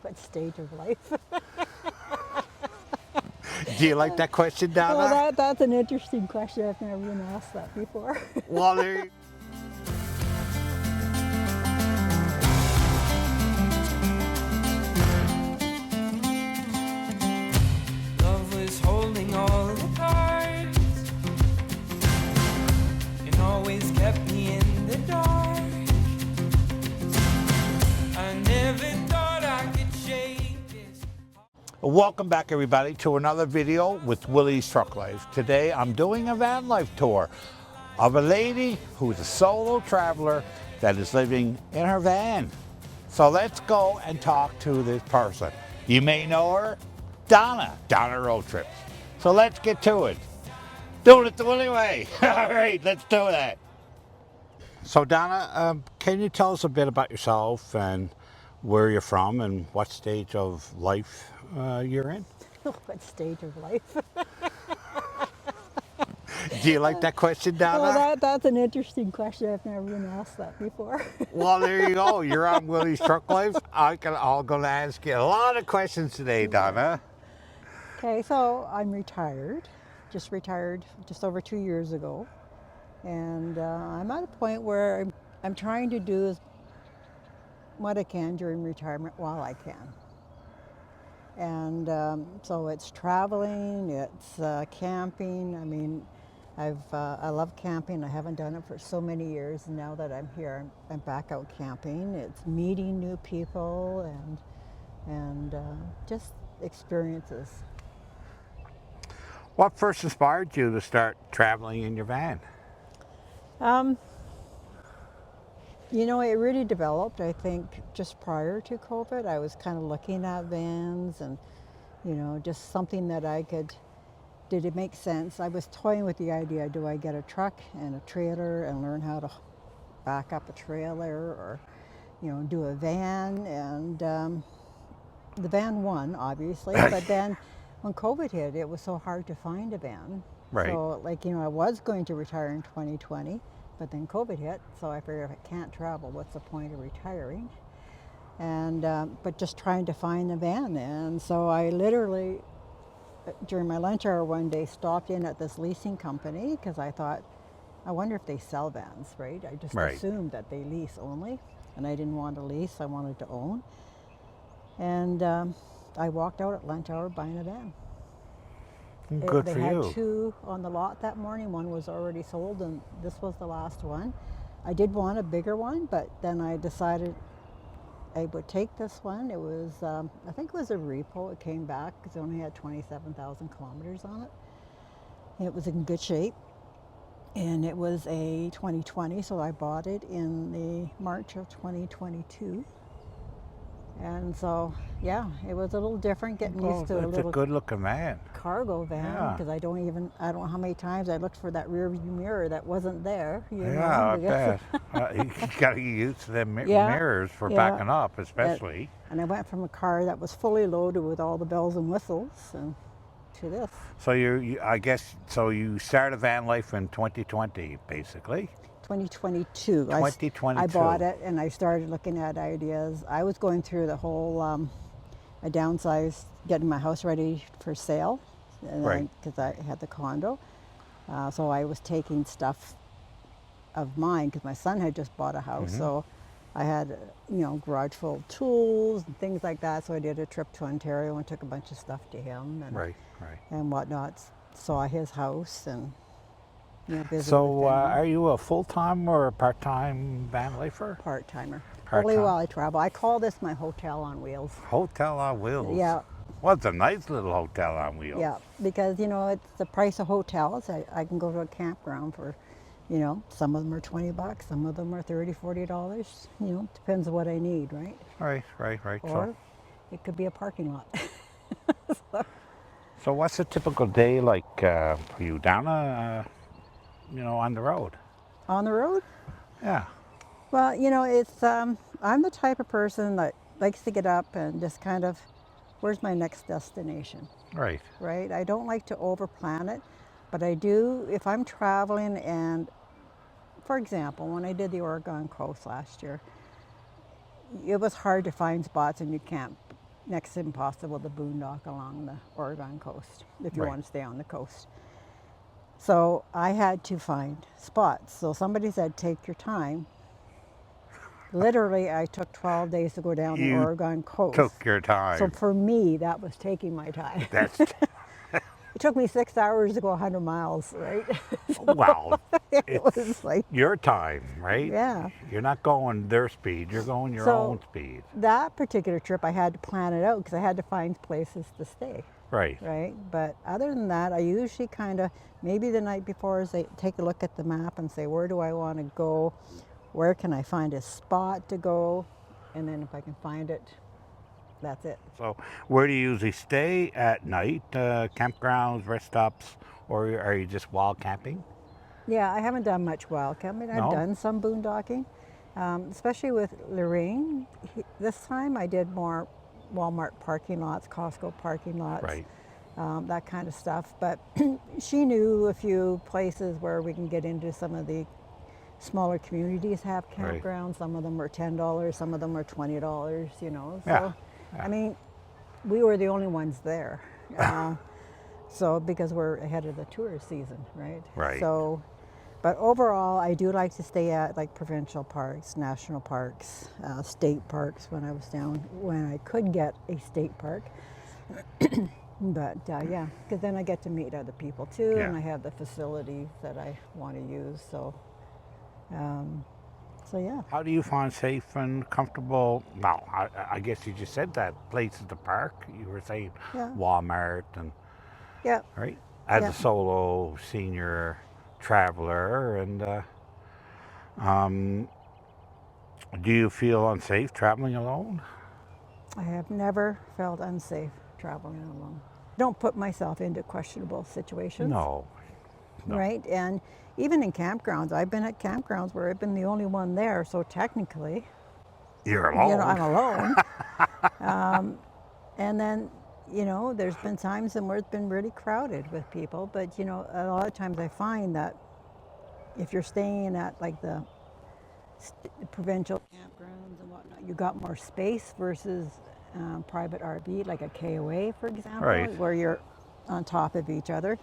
What stage of life? Do you like that question, Donna? Well, that's an interesting question. I've never been asked that before. Well, there you Love was holding all the cards and always kept me in the dark. I never thought I could shake this. Welcome back, everybody, to another video with Willie's Truck Life. Today, I'm doing a van life tour of a lady who's a solo traveler that is living in her van. So let's go and talk to this person. You may know her, Donna Roadtrip. So let's get to it. Doing it the Willie way. All right, let's do that. So Donna, can you tell us a bit about yourself and where you're from and what stage of life you're in? What stage of life? Do you like that question, Donna? Well, that's an interesting question. I've never been asked that before. Well, there you go. You're on Willie's Truck Life. I'm going to ask you a lot of questions today, Donna. Okay, so I'm retired. Just retired just over 2 years ago. And I'm at a point where I'm trying to do what I can during retirement while I can. And so it's traveling, it's camping. I mean, I love camping. I haven't done it for so many years. And now that I'm here, I'm back out camping. It's meeting new people and just experiences. What first inspired you to start traveling in your van? You know, it really developed, I think, just prior to COVID. I was kind of looking at vans and, you know, just something that I could, did it make sense? I was toying with the idea, do I get a truck and a trailer and learn how to back up a trailer, or, you know, do a van? And the van won, obviously, but then when COVID hit, it was so hard to find a van. Right. So, like, you know, I was going to retire in 2020. But then COVID hit, so I figured if I can't travel, what's the point of retiring? And but just trying to find a van. And so I literally, during my lunch hour one day, stopped in at this leasing company because I thought, I wonder if they sell vans, right? I just Right. assumed that they lease only, and I didn't want to lease, I wanted to own. And I walked out at lunch hour buying a van. Good They for had you. 2 on the lot that morning. One was already sold, and this was the last one. I did want a bigger one, but then I decided I would take this one. It was, I think it was a repo. It came back because it only had 27,000 kilometers on it. It was in good shape, and it was a 2020, so I bought it in the March of 2022. And so, yeah, it was a little different getting used to a It's little a good-looking van. cargo van, Yeah. because I don't know how many times I looked for that rear view mirror that wasn't there. You Yeah, know, I because- bet. You got to get used to them Yeah, mirrors for yeah. backing up, especially. And I went from a car that was fully loaded with all the bells and whistles and to this. So I guess, so you started van life in 2020, basically. 2022. 2022. I bought it and I started looking at ideas. I was going through the whole, I downsized, getting my house ready for sale, Right. because I had the condo. So I was taking stuff of mine because my son had just bought a house. Mm-hmm. So I had, you know, garage full of tools and things like that. So I did a trip to Ontario and took a bunch of stuff to him Right. and whatnot. Saw his house and, you know, visited So with family. are you a full-time or a part-time van lifer? Part-timer. Part-time. Only while I travel. I call this my hotel on wheels. Hotel on wheels. Yeah. Well, it's a nice little hotel on wheels. Yeah, because, you know, it's the price of hotels. I can go to a campground for, you know, some of them are $20, some of them are $30, $40. You know, depends on what I need, right? Right. Or it could be a parking lot. So what's a typical day like for you, Donna, you know, on the road? On the road? Yeah. Well, you know, it's I'm the type of person that likes to get up and just kind of, where's my next destination, Right. right? I don't like to overplan it, but I do if I'm traveling. And for example, when I did the Oregon coast last year, it was hard to find spots, and you can't next to impossible to boondock along the Oregon coast if you Right. want to stay on the coast. So I had to find spots. So somebody said, take your time. Literally, I took 12 days to go down the You Oregon coast. took your So time. for me, that was taking my time. That's It took me 6 hours to go 100 miles, right? wow. It was It's like, your time, right? yeah. You're not going their speed. You're going your So own speed. that particular trip, I had to plan it out because I had to find places to stay, Right. right? But other than that, I usually kind of, maybe the night before, take a look at the map and say, where do I want to go? Where can I find a spot to go? And then if I can find it, that's it. So, where do you usually stay at night? Campgrounds, rest stops, or are you just wild camping? Yeah, I haven't done much wild camping. I've No? done some boondocking, especially with Lorraine. This time I did more Walmart parking lots, Costco parking lots, Right. that kind of stuff. But she knew a few places where we can get into some of the smaller communities have Right. campgrounds. Some of them were $10, some of them were $20, you know. So, Yeah. I mean, we were the only ones there. So, because we're ahead of the tourist season, right? Right. So, but overall, I do like to stay at like provincial parks, national parks, state parks when I was down, when I could get a state park. But yeah, because then I get to meet other people too, and Yeah. I have the facilities that I want to use. So yeah. How do you find safe and comfortable? Well, I guess you just said that places to park. You were saying Yeah. Walmart and Yeah. right as Yeah. a solo senior traveler, and do you feel unsafe traveling alone? I have never felt unsafe traveling alone. Don't put myself into questionable situations. No. No. Right? And even in campgrounds, I've been at campgrounds where I've been the only one there, so technically, You're alone. you know, I'm alone. And then, you know, there's been times where it's been really crowded with people, but, you know, a lot of times I find that if you're staying at like the provincial campgrounds and whatnot, you got more space versus private RV, like a KOA, for example, Right. where you're on top of each other.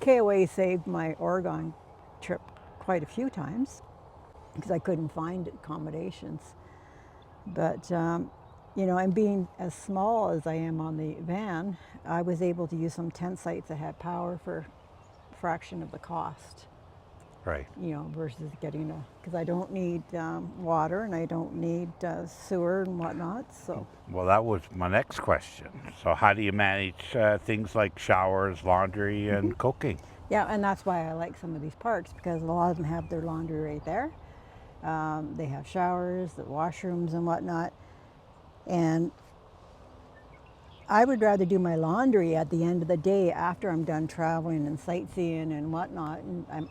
KOA saved my Oregon trip quite a few times because I couldn't find accommodations. But, you know, and being as small as I am on the van, I was able to use some tent sites that had power for a fraction of the cost, Right. you know, versus getting because I don't need water and I don't need sewer and whatnot. So, Well, that was my next question. So, how do you manage things like showers, laundry, and cooking? yeah, and that's why I like some of these parks because a lot of them have their laundry right there. They have showers, the washrooms and whatnot. And I would rather do my laundry at the end of the day after I'm done traveling and sightseeing and whatnot. And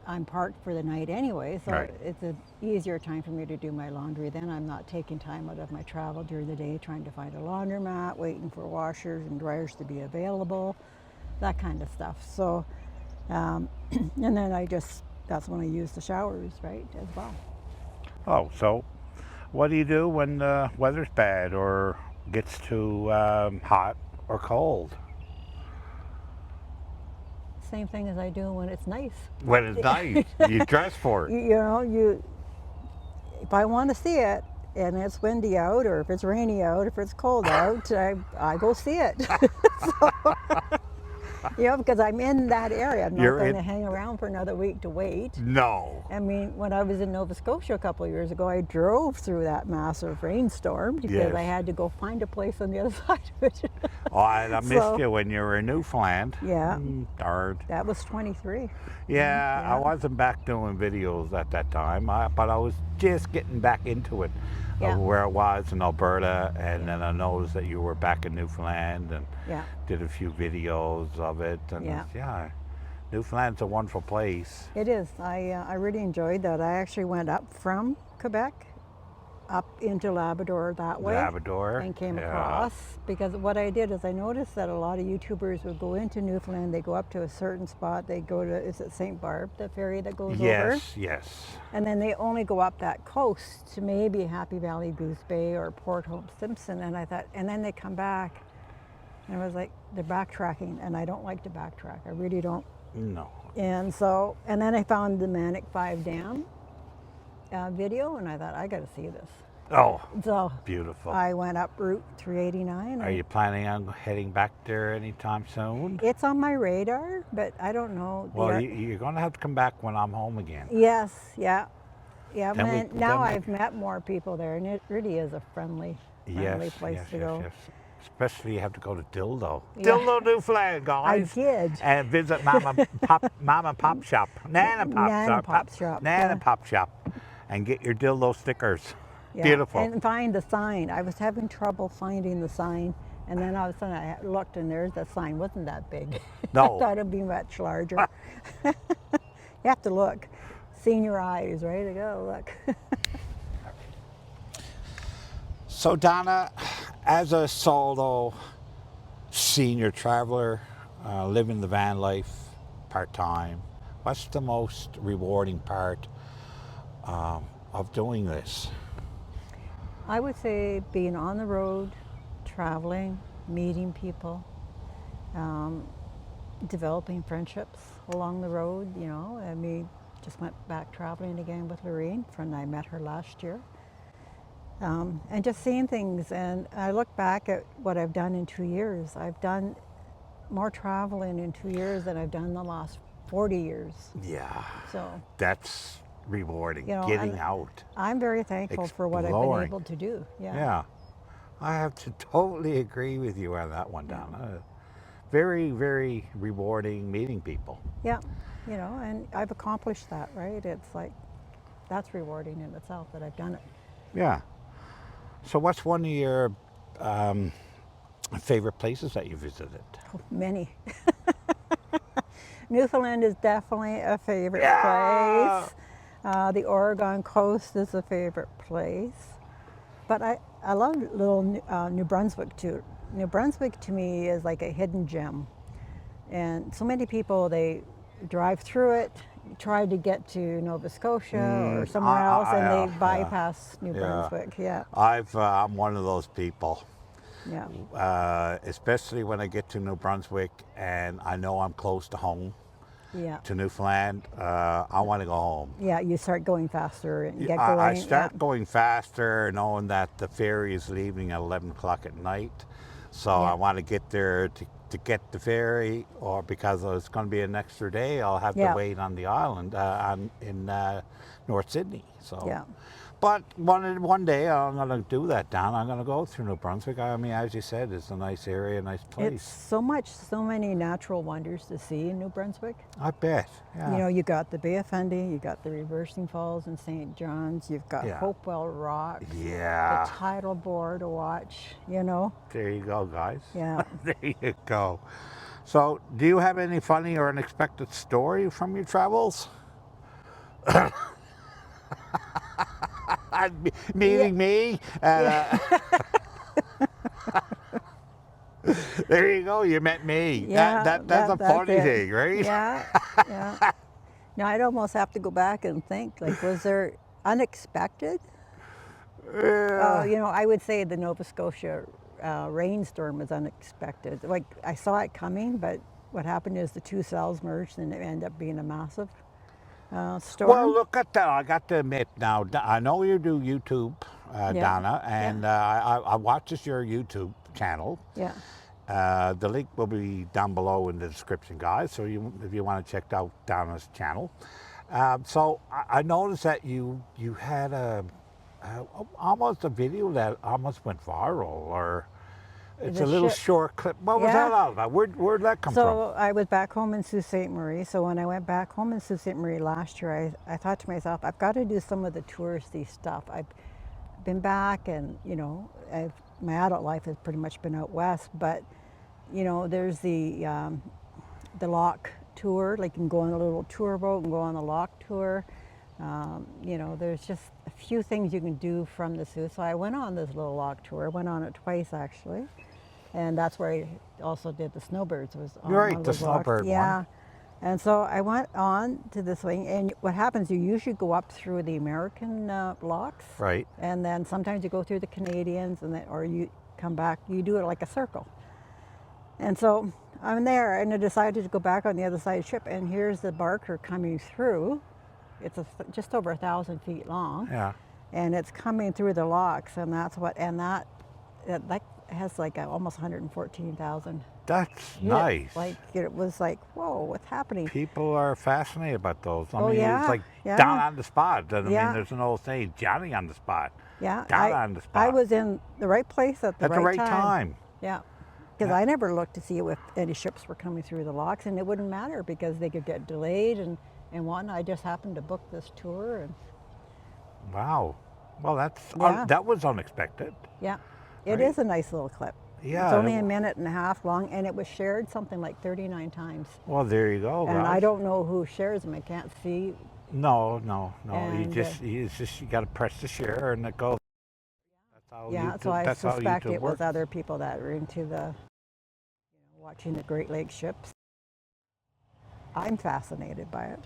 I'm parked for the night anyway, so Right. it's an easier time for me to do my laundry. Then I'm not taking time out of my travel during the day trying to find a laundromat, waiting for washers and dryers to be available, that kind of stuff. So, and then that's when I use the showers, right, as well. Oh, so what do you do when the weather's bad or gets too hot or cold? Same thing as I do when it's nice. When it's nice, you dress for it. You know, if I want to see it and it's windy out or if it's rainy out, if it's cold out, I go see it. So, you know, because I'm in that area. I'm not You're going in- to hang around for another week to wait. No. I mean, when I was in Nova Scotia a couple of years ago, I drove through that massive rainstorm because Yes. I had to go find a place on the other side of it. Oh, I missed So- you when you were in Newfoundland. Yeah. Darn. That was 23. Yeah, I Yeah. wasn't back doing videos at that time, but I was just getting back into it Yeah. of where I was in Alberta, and then I noticed that you were back in Newfoundland and Yeah. did a few videos of it. And Yeah. Newfoundland's a wonderful place. It is. I really enjoyed that. I actually went up from Quebec up into Labrador that way. Labrador, And came yeah. across, because what I did is I noticed that a lot of YouTubers would go into Newfoundland, they go up to a certain spot, they go to, is it St. Barb, the ferry that goes over? Yes, yes. And then they only go up that coast to maybe Happy Valley, Goose Bay, or Port Hope Simpson. And I thought, and then they come back, and I was like, they're backtracking, and I don't like to backtrack. I really don't. No. And so, and then I found the Manic 5 Dam video, and I thought, I got to see this. Oh, So beautiful. I went up Route 389. Are you planning on heading back there anytime soon? It's on my radar, but I don't know. Well, you're going to have to come back when I'm home again. Yes, yeah. Yeah, Then now then I've met more people there, and it really is a friendly place to go. Yes. Especially you have to go to Dildo. Yeah. Dildo, Newfoundland, I guys. did. And visit Mama Pop Shop. Nana Pop Shop. Nana Pop Shop. And get your dildo stickers. Yeah, Beautiful. and find the sign. I was having trouble finding the sign, and then all of a sudden I looked, and there's the sign. Wasn't that big? No. I thought it'd be much larger. You have to look. Senior eyes, ready to go. Look. So Donna, as a solo senior traveler, living the van life part-time, what's the most rewarding part of doing this? I would say being on the road, traveling, meeting people, developing friendships along the road. You know, I mean, just went back traveling again with Lorraine, friend I met her last year. And just seeing things, and I look back at what I've done in 2 years. I've done more traveling in 2 years than I've done the last 40 years. Yeah, So, that's rewarding, you know, getting and out. I'm very thankful for what I've been Exploring. able to do. Yeah, I have to totally agree with you on that one, Donna. Very, very rewarding meeting people. Yeah, you know, and I've accomplished that, right? It's like, that's rewarding in itself that I've done it. Yeah. So what's one of your favorite places that you visited? Oh, many. Newfoundland is definitely a favorite Yeah. place. The Oregon coast is a favorite place. But I love little New Brunswick too. New Brunswick to me is like a hidden gem. And so many people, they drive through it, try to get to Nova Scotia or somewhere else, and they bypass New Brunswick. Yeah, I'm one of those people. yeah, Especially when I get to New Brunswick and I know I'm close to home, yeah. to Newfoundland. I want to go home. Yeah, you start going faster and get going. I start yeah. going faster, knowing that the ferry is leaving at 11 o'clock at night. So Yeah. I want to get there to get the ferry, or because it's going to be an extra day, I'll have Yeah. to wait on the island in North Sydney. So, Yeah. but one day I'm going to do that, Don. I'm going to go through New Brunswick. I mean, as you said, it's a nice area, a nice place. It's so many natural wonders to see in New Brunswick. I bet. Yeah. You know, you got the Bay of Fundy, you got the Reversing Falls in St. John's, you've got Yeah. Hopewell Rocks, Yeah. the tidal bore to watch, you know. There you go, guys. Yeah. There you go. So, do you have any funny or unexpected story from your travels? Meeting me? There you go, you met me. Yeah, That's a funny it. thing, right? Yeah, yeah. Now I'd almost have to go back and think, like, was there unexpected? Yeah. You know, I would say the Nova Scotia rainstorm was unexpected. Like, I saw it coming, but what happened is the two cells merged and it ended up being a massive storm. Well, look at that. I got to admit now, I know you do YouTube, Yeah. Donna, and I watches your YouTube channel. Yeah. The link will be down below in the description, guys, so if you want to check out Donna's channel. So I noticed that you had almost a video that almost went viral, or it's The a little ship. short clip. What was Yeah. that all about? Where'd that come from? So I was back home in Sault Ste. Marie. So when I went back home in Sault Ste. Marie last year, I thought to myself, I've got to do some of the touristy stuff. I've been back, and you know, my adult life has pretty much been out west. But you know, there's the lock tour. Like, you can go on a little tour boat and go on the lock tour. You know, there's just a few things you can do from the Sioux. So I went on this little log tour. I went on it twice actually, and that's where I also did the snowbirds. Was on Right, one of the those logs. snowbird one. Yeah, and so I went on to this thing, and what happens? You usually go up through the American locks, Right. and then sometimes you go through the Canadians, and then or you come back. You do it like a circle. And so I'm there, and I decided to go back on the other side of the ship, and here's the Barker coming through. It's just over 1,000 feet long, Yeah. and it's coming through the locks, and that's what, and that has like almost 114,000. That's Yeah, nice. like it was like, whoa, what's happening? People are fascinated about those. I Oh, mean, yeah, it's like yeah. down on the spot. I mean, Yeah. there's an old saying, Johnny on the spot. Yeah, Down on the spot. I was in the right place at the right time. Yeah, because Yeah. I never looked to see if any ships were coming through the locks, and it wouldn't matter because they could get delayed and whatnot. I just happened to book this tour, and Wow. Well, Yeah. that was unexpected. yeah, it Right. is a nice little clip. Yeah. It's only a minute and a half long, and it was shared something like 39 times. Well, there you go. And right? I don't know who shares them. I can't see. No. And, you got to press the share and it goes. That's how Yeah, YouTube, so I that's how suspect YouTube it was works. other people that were into the, watching the Great Lakes ships. I'm fascinated by it.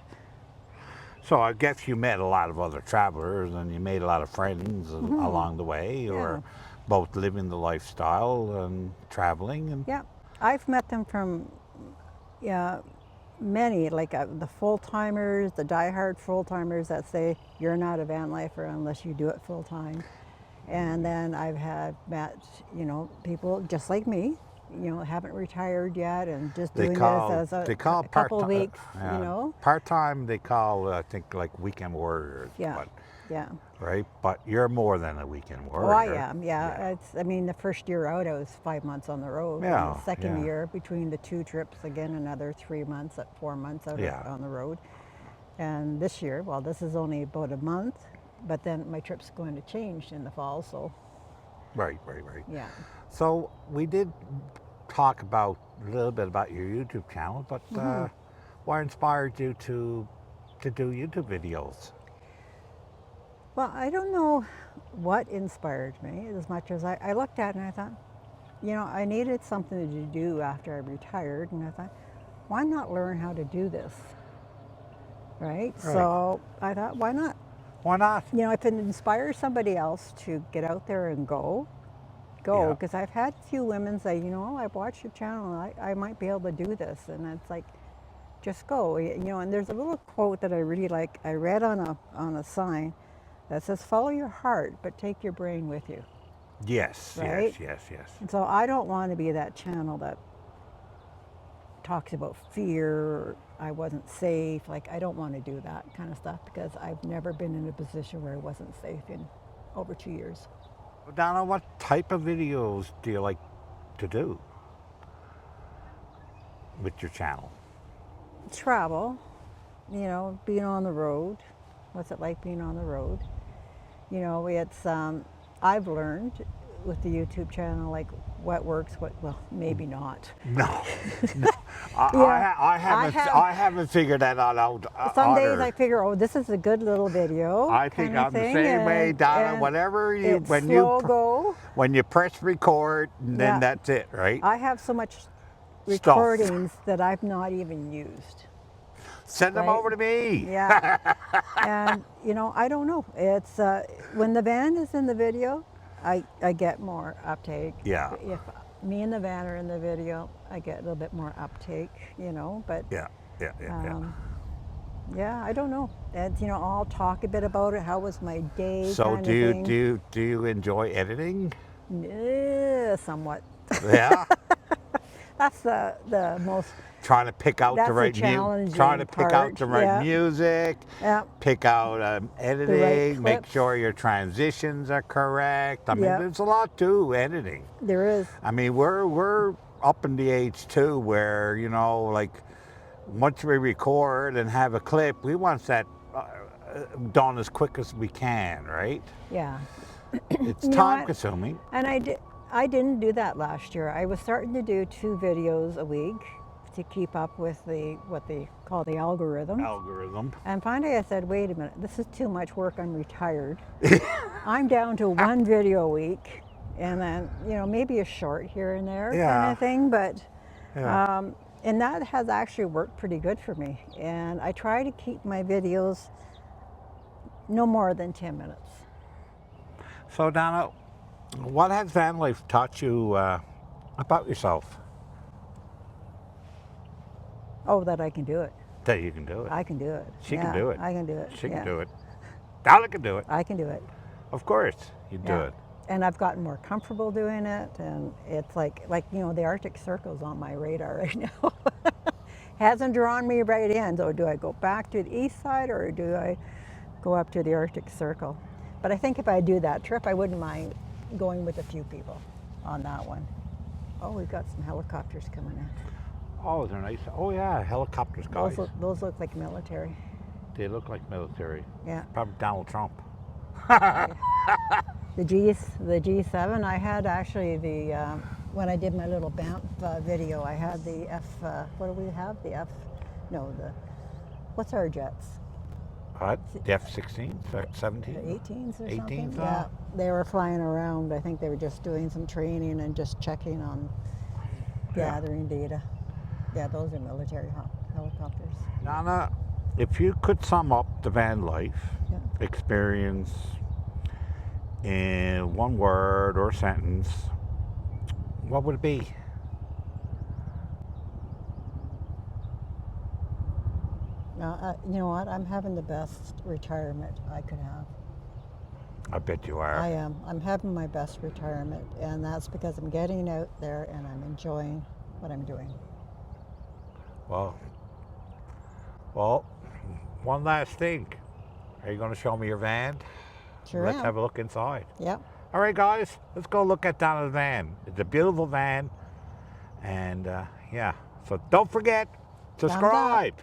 So I guess you met a lot of other travelers and you made a lot of friends along the way, or Yeah. both living the lifestyle and traveling. And Yeah, I've met them from, yeah, many, like the full-timers, the die-hard full-timers that say you're not a van lifer unless you do it full-time. And then I've met, people just like me, haven't retired yet and just doing this as a couple of weeks, Part-time they call, I think, like weekend warriors. Yeah, But, yeah. right? But you're more than a weekend warrior. Oh, I am, yeah. I mean, the first year out, I was 5 months on the road. And Yeah, the second yeah. year, between the two trips, again, another 3 months, 4 months out Yeah. on the road. And this year, well, this is only about a month, but then my trip's going to change in the fall, so Right. yeah. So we did talk about a little bit about your YouTube channel, but what inspired you to do YouTube videos? Well, I don't know what inspired me as much as I looked at it and I thought, I needed something to do after I retired, and I thought, why not learn how to do this? Right? So I thought, why not? Why not? If it inspires somebody else to get out there and go, Yeah. because I've had a few women say, I've watched your channel, and I might be able to do this, and it's like, just go, and there's a little quote that I really like. I read on a sign that says, follow your heart, but take your brain with you. Yes, Right? yes. And so I don't want to be that channel that talks about fear, or I wasn't safe. Like, I don't want to do that kind of stuff because I've never been in a position where I wasn't safe in over 2 years. Donna, what type of videos do you like to do with your channel? Travel, being on the road. What's it like being on the road? It's, I've learned with the YouTube channel, like what works, well, maybe not. No. Yeah, I haven't figured that out. Some days I figure, oh, this is a good little video. I think kind of I'm the thing, same way, Donna. and Whatever it's slow go. when you press record, then Yeah. that's it, right? I have so much Stuff. recordings that I've not even used. Send them right? over to me. Yeah. And I don't know. It's when the van is in the video, I get more uptake. Yeah. If me and the van are in the video, I get a little bit more uptake. But Yeah. yeah, I don't know. And I'll talk a bit about it. How was my day? So kind do of you thing. do you enjoy editing? Somewhat. Yeah. That's the most. Trying to pick out That's the the right challenging trying to pick out the part, right yeah. music, Yeah. pick out editing, make clips. sure your transitions are correct. I mean, Yeah. there's a lot to editing. There is. I mean, we're up in the age too where like once we record and have a clip, we want that done as quick as we can, right? Yeah. It's You know time what? consuming. And I didn't do that last year. I was starting to do 2 videos a week, to keep up with what they call the algorithm. Algorithm. And finally I said, wait a minute, this is too much work, I'm retired. I'm down to one video a week, and then, you know, maybe a short here and there kind of thing, but and that has actually worked pretty good for me. And I try to keep my videos no more than 10 minutes. So Donna, what has van life taught you about yourself? Oh, that I can do it. That you can do it. I can do it. She can do it. I can do it. She can do it. Donna can do it. I can do it. Of course, you do it. And I've gotten more comfortable doing it, and it's like you know, the Arctic Circle's on my radar right now. Hasn't drawn me right in. So do I go back to the east side, or do I go up to the Arctic Circle? But I think if I do that trip, I wouldn't mind going with a few people on that one. Oh, we've got some helicopters coming in. Oh, they're nice. Oh yeah, helicopters, guys. Those look like military. They look like military. Yeah. Probably Donald Trump. The G7, I had actually when I did my little Banff video, I had the what do we have? What's our jets? What? The F-16, 17? The 18s or 18s, something? Yeah, they were flying around. I think they were just doing some training and just checking on gathering data. Yeah, those are military helicopters. Donna, if you could sum up the van life experience in one word or sentence, what would it be? You know what? I'm having the best retirement I could have. I bet you are. I am. I'm having my best retirement, and that's because I'm getting out there and I'm enjoying what I'm doing. Well, one last thing. Are you going to show me your van? Sure Let's am. have a look inside. Yep. All right, guys, let's go look at Donna's van. It's a beautiful van, and yeah. So don't forget, subscribe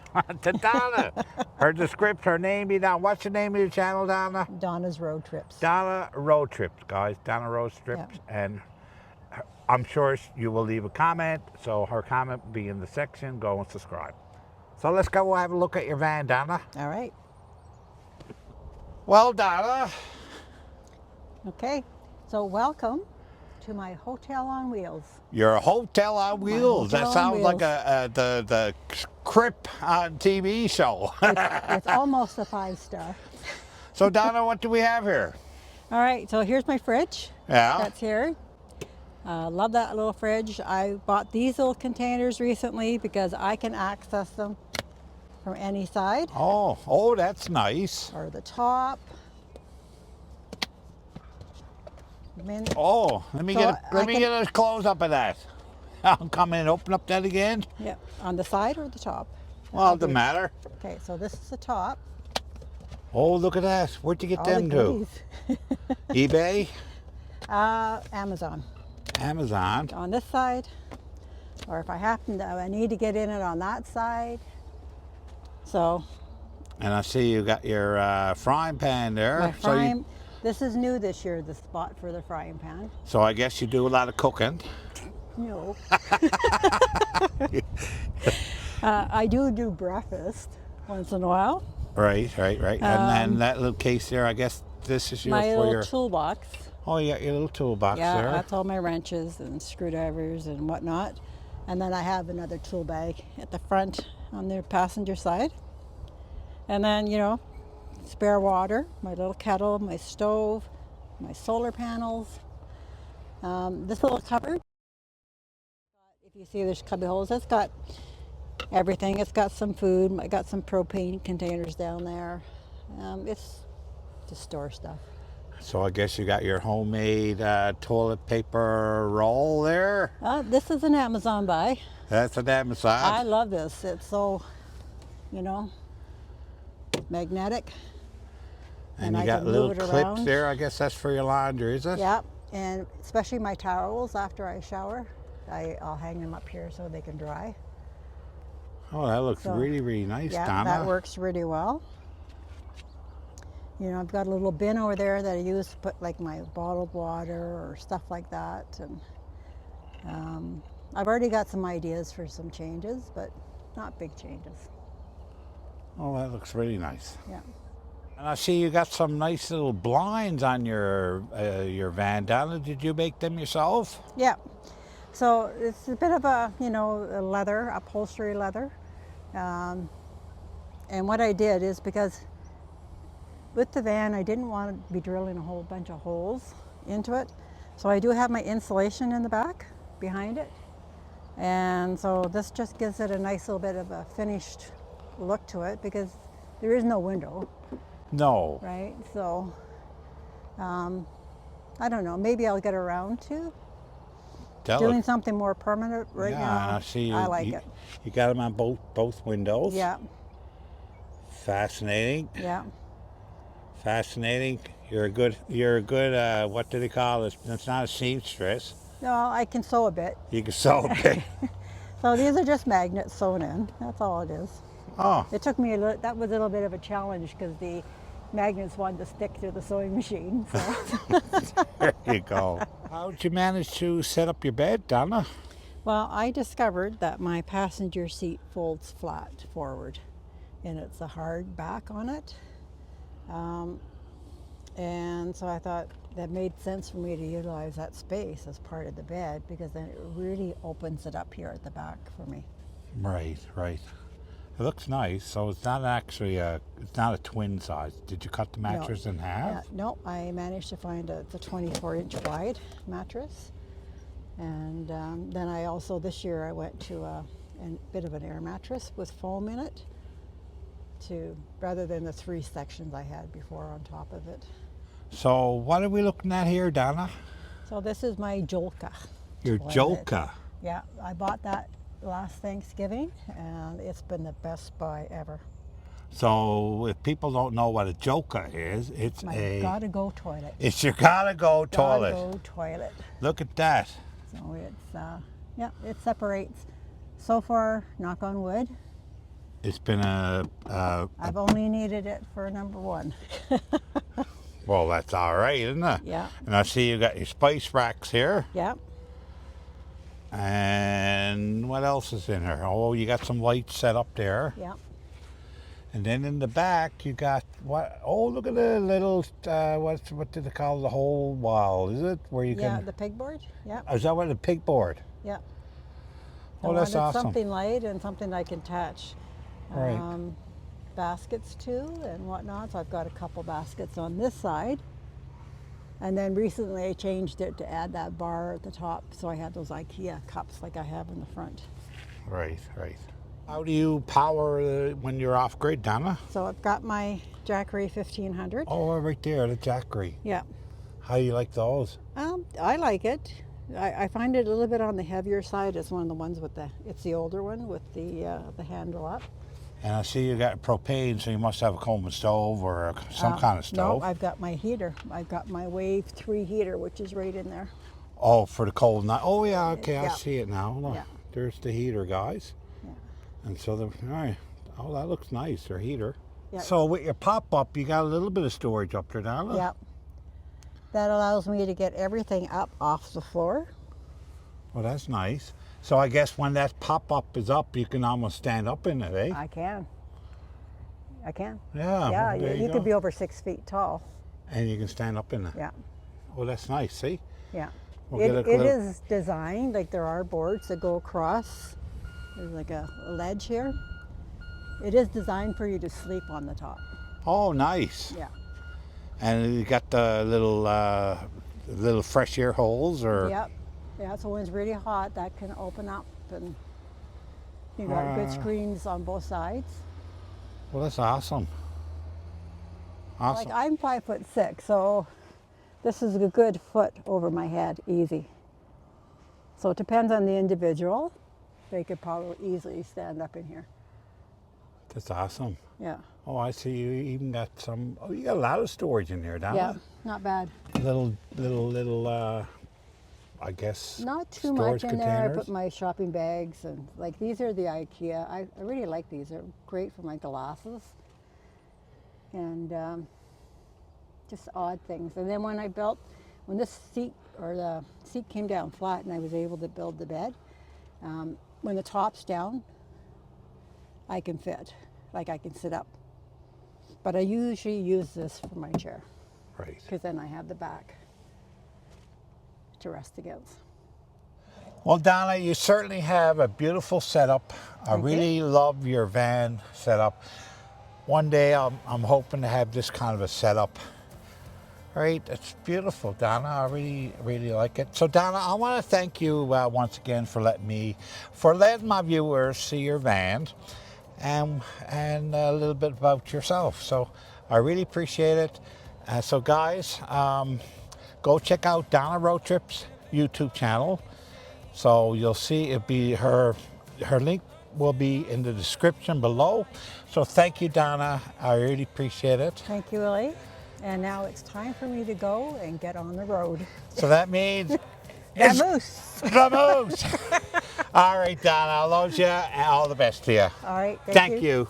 to Donna. Her name, what's the name of your channel, Donna? Donna's Road Trips. Donna Roadtrip, guys. Donna Roadtrip, and I'm sure you will leave a comment. So her comment will be in the section. Go and subscribe. So let's go have a look at your van, Donna. All right. Well, Donna. Okay. So welcome to my Hotel on Wheels. Your Hotel on Wheels. Hotel That sounds on like Wheels. the Crip on TV show. It's almost a 5-star. So Donna, what do we have here? All right. So here's my fridge. Yeah. That's here. Love that little fridge. I bought these little containers recently because I can access them from any side. Oh, that's nice. Or the top. Oh, let me get a close up of that. I'll come in and open up that again. Yeah, on the side or the top? Well, it doesn't matter. Okay, so this is the top. Oh, look at that. Where'd you get them to? eBay? Amazon. Amazon. On this side, or if I need to get in it on that side. So. And I see you got your frying pan there. My frying, this is new this year, the spot for the frying pan. So I guess you do a lot of cooking. No. I do breakfast once in a while. Right. And then that little case there, I guess this is my little toolbox. Oh, you got your little toolbox there. Yeah, that's all my wrenches and screwdrivers and whatnot. And then I have another tool bag at the front on the passenger side. And then, you know, spare water, my little kettle, my stove, my solar panels. This little cupboard, if you see there's cubby holes, it's got everything. It's got some food. I got some propane containers down there. It's to store stuff. So I guess you got your homemade toilet paper roll there. This is an Amazon buy. That's an Amazon. I love this. It's so, you know, magnetic. And you got little clips there. I guess that's for your laundry, is it? Yeah, and especially my towels after I shower. I'll hang them up here so they can dry. Oh, that looks really, really nice, yeah, Donna. That works really well. You know, I've got a little bin over there that I use to put like my bottled water or stuff like that. And I've already got some ideas for some changes, but not big changes. Oh, that looks really nice. Yeah. And I see you got some nice little blinds on your van, Donna. Did you make them yourself? Yeah. So it's a bit of a, you know, a leather, upholstery leather. And what I did is, because with the van, I didn't want to be drilling a whole bunch of holes into it. So I do have my insulation in the back behind it. And so this just gives it a nice little bit of a finished look to it, because there is no window, No. right? So I don't know, maybe I'll get around to doing something more permanent. Right yeah, now, and I see you, I like it. You got them on both windows. Yeah, Fascinating. yeah. Fascinating. You're a good what do they call this? It's not a seamstress. No, I can sew a bit. You can sew a bit. So these are just magnets sewn in. That's all it is. Oh, It took me a little, that was a little bit of a challenge, because the magnets wanted to stick to the sewing machine. So. there you go. How did you manage to set up your bed, Donna? Well, I discovered that my passenger seat folds flat forward, and it's a hard back on it. And so I thought that made sense for me to utilize that space as part of the bed, because then it really opens it up here at the back for me. Right, right. It looks nice. So it's not actually it's not a twin size. Did you cut the mattress in half? No, I managed to find it's a 24-inch wide mattress. And then I also, this year, I went to a bit of an air mattress with foam in it, rather than the 3 sections I had before on top of it. So what are we looking at here, Donna? So this is my Jolka. Your toilet. Jolka. Yeah, I bought that last Thanksgiving, and it's been the best buy ever. So if people don't know what a Jolka is, it's My gotta-go toilet. It's your gotta-go toilet. Gotta-go toilet. Look at that. So it's, yeah, it separates. So far, knock on wood, It's been I've only needed it for number 1. well, that's all right, isn't it? Yeah. And I see you got your spice racks here. Yeah. And what else is in here? Oh, you got some lights set up there. Yeah. And then in the back, you got what? Oh, look at the little, what do they call the whole wall? Is it where you Yeah, can? the pegboard. Yeah. Is that what the pigboard? Yeah. Oh, I that's wanted awesome. something light and something I can attach Right. baskets to and whatnot. So I've got a couple baskets on this side. And then recently I changed it to add that bar at the top. So I had those IKEA cups like I have in the front. Right, right. How do you power when you're off grid, Donna? So I've got my Jackery 1500. Oh, right there, the Jackery. Yeah. How do you like those? I like it. I find it a little bit on the heavier side. It's one of the ones with it's the older one with the handle up. And I see you got propane, so you must have a Coleman stove or some kind of stove. No, I've got my heater. I've got my Wave 3 heater, which is right in there. Oh, for the cold night. Oh, yeah, okay, I Yeah. see it now. Look, Yeah. there's the heater, guys. Yeah. And so, all right. Oh, that looks nice, their heater. Yeah. So with your pop-up, you got a little bit of storage up there, Donna? Yeah. That allows me to get everything up off the floor. Well, that's nice. So I guess when that pop-up is up, you can almost stand up in it, eh? I can. Yeah, Yeah, well, there you go. could be over 6 feet tall. And you can stand up in it. Yeah. Oh, that's nice, see? Yeah. We'll It get a little- is designed, like there are boards that go across. There's like a ledge here. It is designed for you to sleep on the top. Oh, nice. Yeah. And you got the little fresh air holes, or? Yep. Yeah, so when it's really hot, that can open up, and you got good screens on both sides. Well, that's awesome. Awesome. Like I'm 5'6", so this is a good foot over my head, easy. So it depends on the individual. They could probably easily stand up in here. That's awesome. Yeah. Oh, I see you even got some, oh, you got a lot of storage in there, don't Yeah, you? not bad. Little, I guess, Not too storage much in there. I containers. put my shopping bags, and like these are the IKEA. I really like these. They're great for my glasses and just odd things. And then when this seat or the seat came down flat and I was able to build the bed, When the top's down, I can fit, like I can sit up. But I usually use this for my chair, Right. because then I have the back to rest against. Well, Donna, you certainly have a beautiful setup. I Thank you. really love your van setup. One day I'm hoping to have this kind of a setup. Right, it's beautiful, Donna. I really like it. So, Donna, I want to thank you once again for letting my viewers see your van and a little bit about yourself. So, I really appreciate it. So, guys, go check out Donna Roadtrip's YouTube channel. So you'll see it'll be her link will be in the description below. So thank you, Donna. I really appreciate it. Thank you, Willie. And now it's time for me to go and get on the road. So that means The moose. the moose. All right, Donna, I love you and all the best to you. All right, Thank you.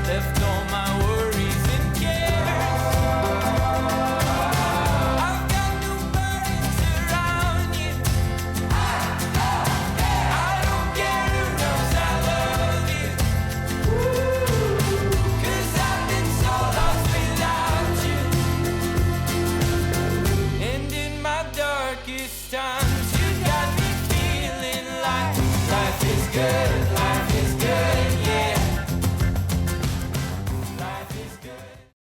Left all my worries and cares. I've got no burdens around you. I don't care who knows I love you. 'Cause I've been so lost without you. And in my darkest times, you got me feeling like life is good.